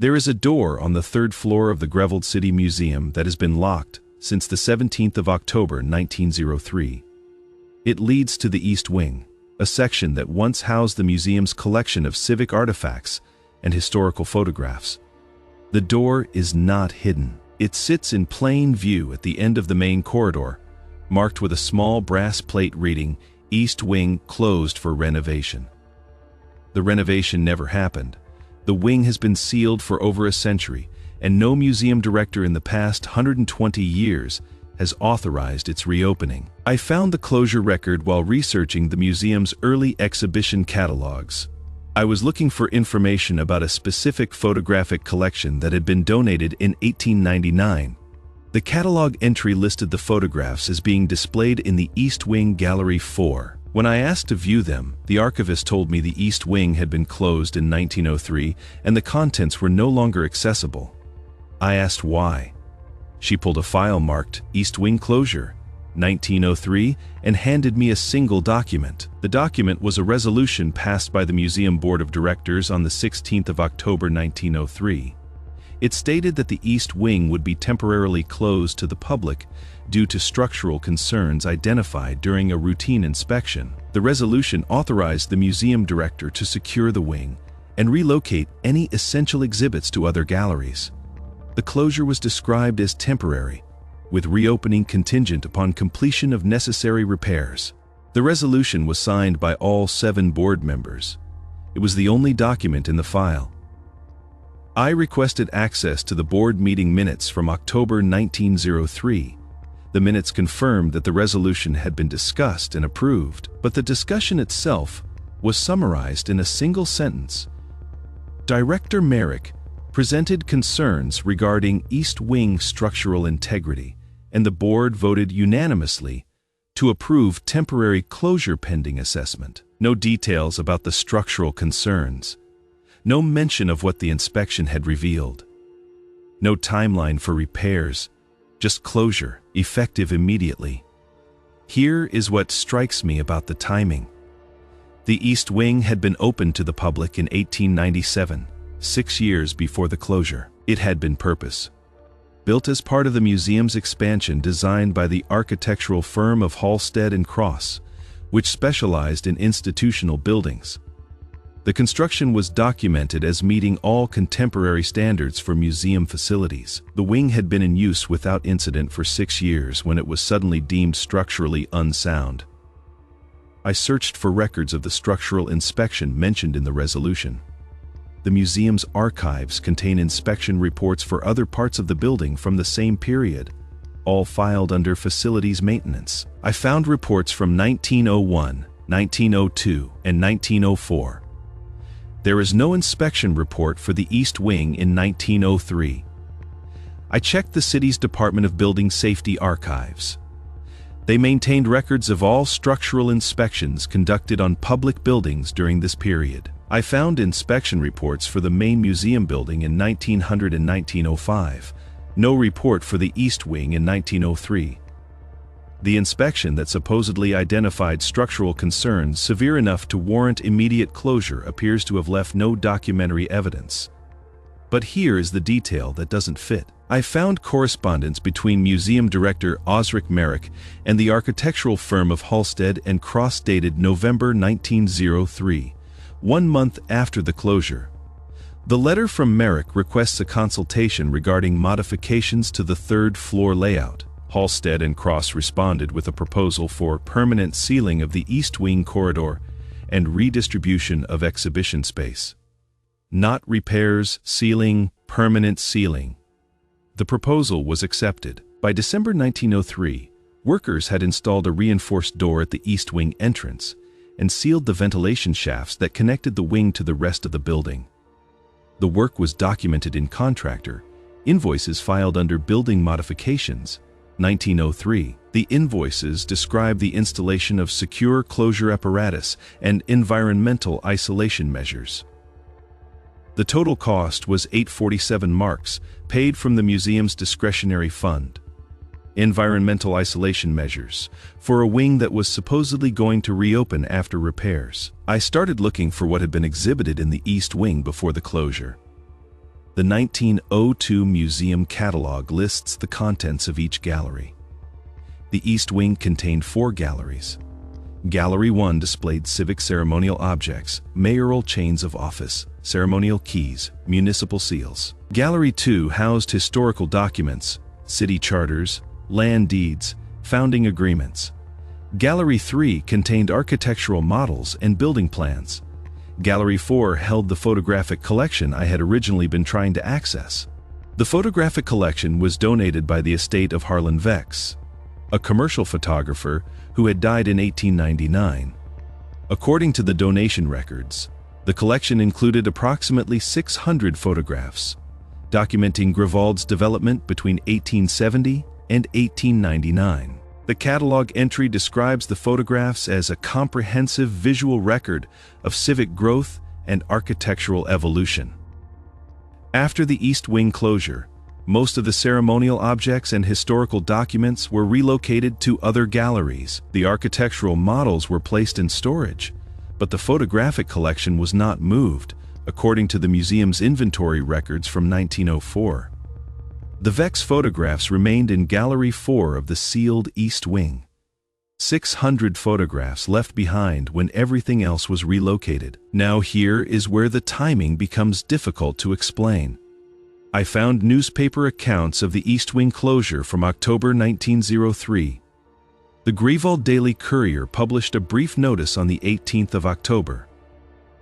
There is a door on the third floor of the Grevilled City Museum that has been locked since the 17th of October 1903. It leads to the East Wing, a section that once housed the museum's collection of civic artifacts and historical photographs. The door is not hidden. It sits in plain view at the end of the main corridor, marked with a small brass plate reading, "East Wing closed for renovation." The renovation never happened. The wing has been sealed for over a century, and no museum director in the past 120 years has authorized its reopening. I found the closure record while researching the museum's early exhibition catalogs. I was looking for information about a specific photographic collection that had been donated in 1899. The catalog entry listed the photographs as being displayed in the East Wing Gallery 4. When I asked to view them, the archivist told me the East Wing had been closed in 1903 and the contents were no longer accessible. I asked why. She pulled a file marked East Wing Closure, 1903, and handed me a single document. The document was a resolution passed by the Museum Board of Directors on the 16th of October 1903. It stated that the East Wing would be temporarily closed to the public due to structural concerns identified during a routine inspection. The resolution authorized the museum director to secure the wing and relocate any essential exhibits to other galleries. The closure was described as temporary, with reopening contingent upon completion of necessary repairs. The resolution was signed by all 7 board members. It was the only document in the file. I requested access to the board meeting minutes from October 1903. The minutes confirmed that the resolution had been discussed and approved, but the discussion itself was summarized in a single sentence. Director Merrick presented concerns regarding East Wing structural integrity, and the board voted unanimously to approve temporary closure pending assessment. No details about the structural concerns. No mention of what the inspection had revealed. No timeline for repairs, just closure, effective immediately. Here is what strikes me about the timing. The East Wing had been opened to the public in 1897, 6 years before the closure. It had been purpose-built as part of the museum's expansion designed by the architectural firm of Halstead and Cross, which specialized in institutional buildings. The construction was documented as meeting all contemporary standards for museum facilities. The wing had been in use without incident for 6 years when it was suddenly deemed structurally unsound. I searched for records of the structural inspection mentioned in the resolution. The museum's archives contain inspection reports for other parts of the building from the same period, all filed under facilities maintenance. I found reports from 1901, 1902, and 1904. There is no inspection report for the East Wing in 1903. I checked the city's Department of Building Safety archives. They maintained records of all structural inspections conducted on public buildings during this period. I found inspection reports for the main museum building in 1900 and 1905. No report for the East Wing in 1903. The inspection that supposedly identified structural concerns severe enough to warrant immediate closure appears to have left no documentary evidence. But here is the detail that doesn't fit. I found correspondence between museum director Osric Merrick and the architectural firm of Halstead and Cross dated November 1903, 1 month after the closure. The letter from Merrick requests a consultation regarding modifications to the third floor layout. Halstead and Cross responded with a proposal for permanent sealing of the East Wing corridor and redistribution of exhibition space. Not repairs, sealing, permanent sealing. The proposal was accepted. By December 1903, workers had installed a reinforced door at the East Wing entrance and sealed the ventilation shafts that connected the wing to the rest of the building. The work was documented in contractor invoices filed under Building Modifications, 1903. The invoices describe the installation of secure closure apparatus and environmental isolation measures. The total cost was 847 marks, paid from the museum's discretionary fund. Environmental isolation measures for a wing that was supposedly going to reopen after repairs. I started looking for what had been exhibited in the East Wing before the closure. The 1902 museum catalog lists the contents of each gallery. The East Wing contained 4 galleries. Gallery 1 displayed civic ceremonial objects, mayoral chains of office, ceremonial keys, municipal seals. Gallery 2 housed historical documents, city charters, land deeds, founding agreements. Gallery 3 contained architectural models and building plans. Gallery 4 held the photographic collection I had originally been trying to access. The photographic collection was donated by the estate of Harlan Vex, a commercial photographer who had died in 1899. According to the donation records, the collection included approximately 600 photographs, documenting Grevald's development between 1870 and 1899. The catalog entry describes the photographs as a comprehensive visual record of civic growth and architectural evolution. After the East Wing closure, most of the ceremonial objects and historical documents were relocated to other galleries. The architectural models were placed in storage, but the photographic collection was not moved, according to the museum's inventory records from 1904. The Vex photographs remained in Gallery 4 of the sealed East Wing. 600 photographs left behind when everything else was relocated. Now here is where the timing becomes difficult to explain. I found newspaper accounts of the East Wing closure from October 1903. The Grevald Daily Courier published a brief notice on the 18th of October.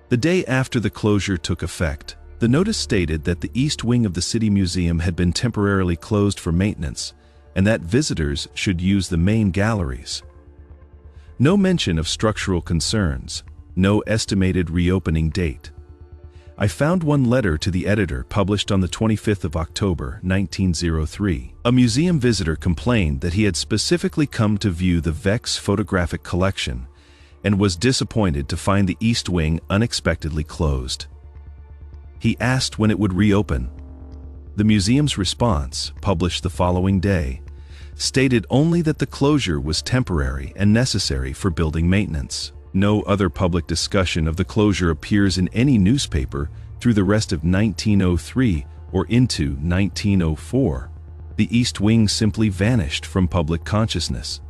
The day after the closure took effect, the notice stated that the East Wing of the City Museum had been temporarily closed for maintenance, and that visitors should use the main galleries. No mention of structural concerns, no estimated reopening date. I found one letter to the editor published on the 25th of October, 1903. A museum visitor complained that he had specifically come to view the Vex photographic collection and was disappointed to find the East Wing unexpectedly closed. He asked when it would reopen. The museum's response, published the following day, stated only that the closure was temporary and necessary for building maintenance. No other public discussion of the closure appears in any newspaper through the rest of 1903 or into 1904. The East Wing simply vanished from public consciousness.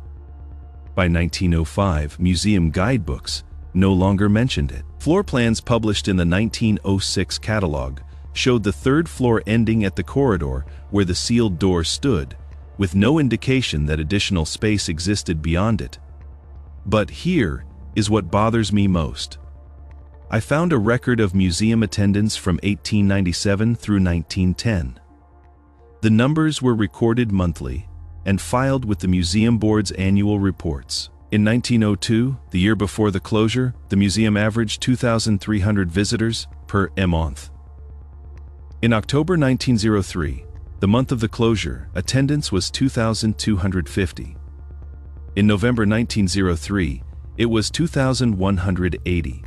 By 1905, museum guidebooks no longer mentioned it. Floor plans published in the 1906 catalog showed the third floor ending at the corridor where the sealed door stood, with no indication that additional space existed beyond it. But here is what bothers me most. I found a record of museum attendance from 1897 through 1910. The numbers were recorded monthly and filed with the Museum Board's annual reports. In 1902, the year before the closure, the museum averaged 2,300 visitors per month. In October 1903, the month of the closure, attendance was 2,250. In November 1903, it was 2,180.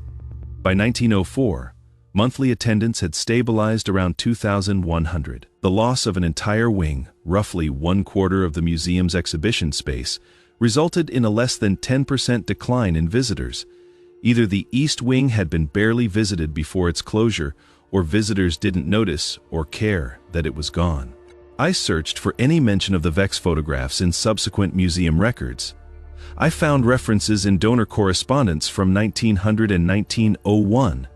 By 1904, monthly attendance had stabilized around 2,100. The loss of an entire wing, roughly 1/4 of the museum's exhibition space, resulted in a less than 10% decline in visitors. Either the East Wing had been barely visited before its closure, or visitors didn't notice or care that it was gone. I searched for any mention of the Vex photographs in subsequent museum records. I found references in donor correspondence from 1900 and 1901,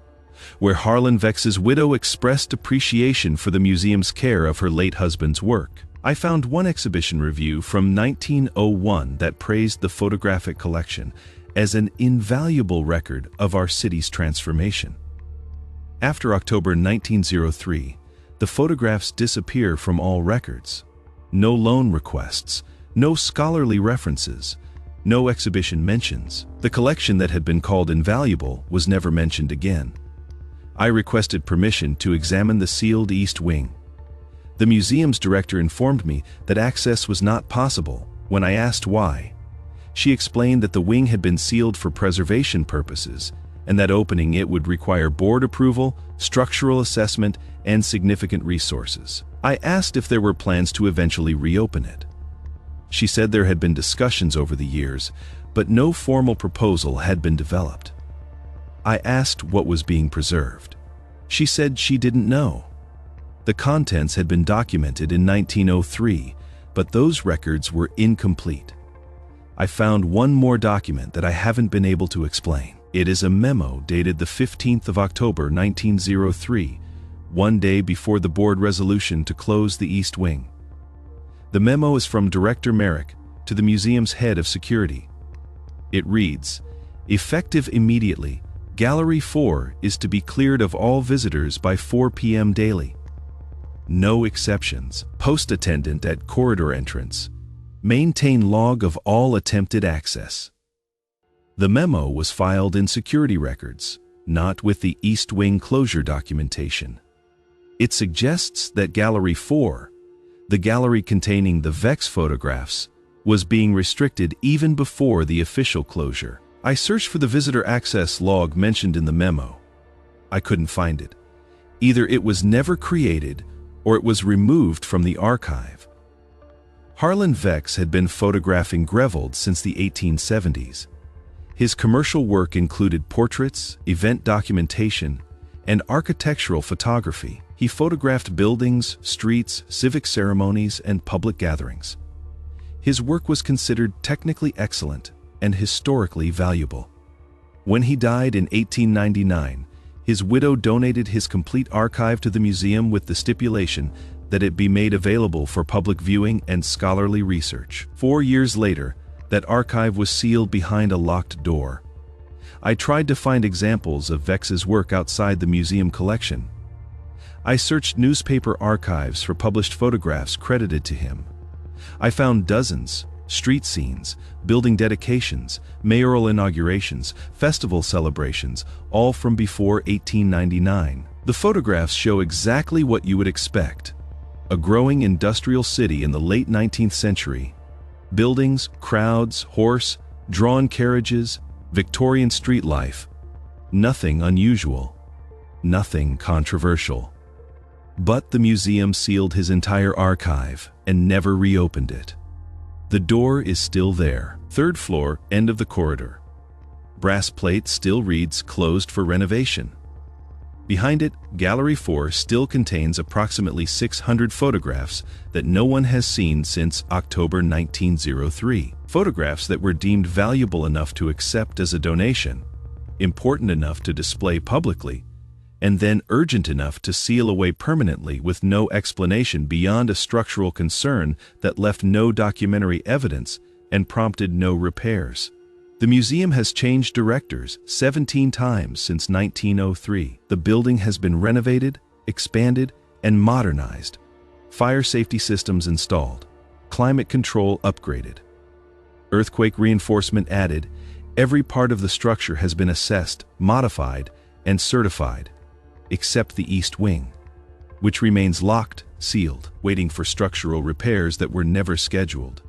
where Harlan Vex's widow expressed appreciation for the museum's care of her late husband's work. I found one exhibition review from 1901 that praised the photographic collection as an invaluable record of our city's transformation. After October 1903, the photographs disappear from all records. No loan requests, no scholarly references, no exhibition mentions. The collection that had been called invaluable was never mentioned again. I requested permission to examine the sealed East Wing. The museum's director informed me that access was not possible. When I asked why, she explained that the wing had been sealed for preservation purposes and that opening it would require board approval, structural assessment, and significant resources. I asked if there were plans to eventually reopen it. She said there had been discussions over the years, but no formal proposal had been developed. I asked what was being preserved. She said she didn't know. The contents had been documented in 1903, but those records were incomplete. I found one more document that I haven't been able to explain. It is a memo dated the 15th of October 1903, one day before the board resolution to close the East Wing. The memo is from Director Merrick to the museum's head of security. It reads, "Effective immediately, Gallery 4 is to be cleared of all visitors by 4 p.m. daily. No exceptions. Post attendant at corridor entrance. Maintain log of all attempted access." The memo was filed in security records, not with the East Wing closure documentation. It suggests that Gallery 4, the gallery containing the Vex photographs, was being restricted even before the official closure. I searched for the visitor access log mentioned in the memo. I couldn't find it. Either it was never created or it was removed from the archive. Harlan Vex had been photographing Greville since the 1870s. His commercial work included portraits, event documentation, and architectural photography. He photographed buildings, streets, civic ceremonies, and public gatherings. His work was considered technically excellent and historically valuable. When he died in 1899, his widow donated his complete archive to the museum with the stipulation that it be made available for public viewing and scholarly research. 4 years later, that archive was sealed behind a locked door. I tried to find examples of Vex's work outside the museum collection. I searched newspaper archives for published photographs credited to him. I found dozens: street scenes, building dedications, mayoral inaugurations, festival celebrations, all from before 1899. The photographs show exactly what you would expect: a growing industrial city in the late 19th century. Buildings, crowds, horse, drawn carriages, Victorian street life. Nothing unusual, nothing controversial. But the museum sealed his entire archive and never reopened it. The door is still there. 3rd floor, end of the corridor. Brass plate still reads "Closed for renovation." Behind it, Gallery 4 still contains approximately 600 photographs that no one has seen since October 1903. Photographs that were deemed valuable enough to accept as a donation, important enough to display publicly, and then urgent enough to seal away permanently with no explanation beyond a structural concern that left no documentary evidence and prompted no repairs. The museum has changed directors 17 times since 1903. The building has been renovated, expanded, and modernized. Fire safety systems installed. Climate control upgraded. Earthquake reinforcement added. Every part of the structure has been assessed, modified, and certified, except the East Wing, which remains locked, sealed, waiting for structural repairs that were never scheduled.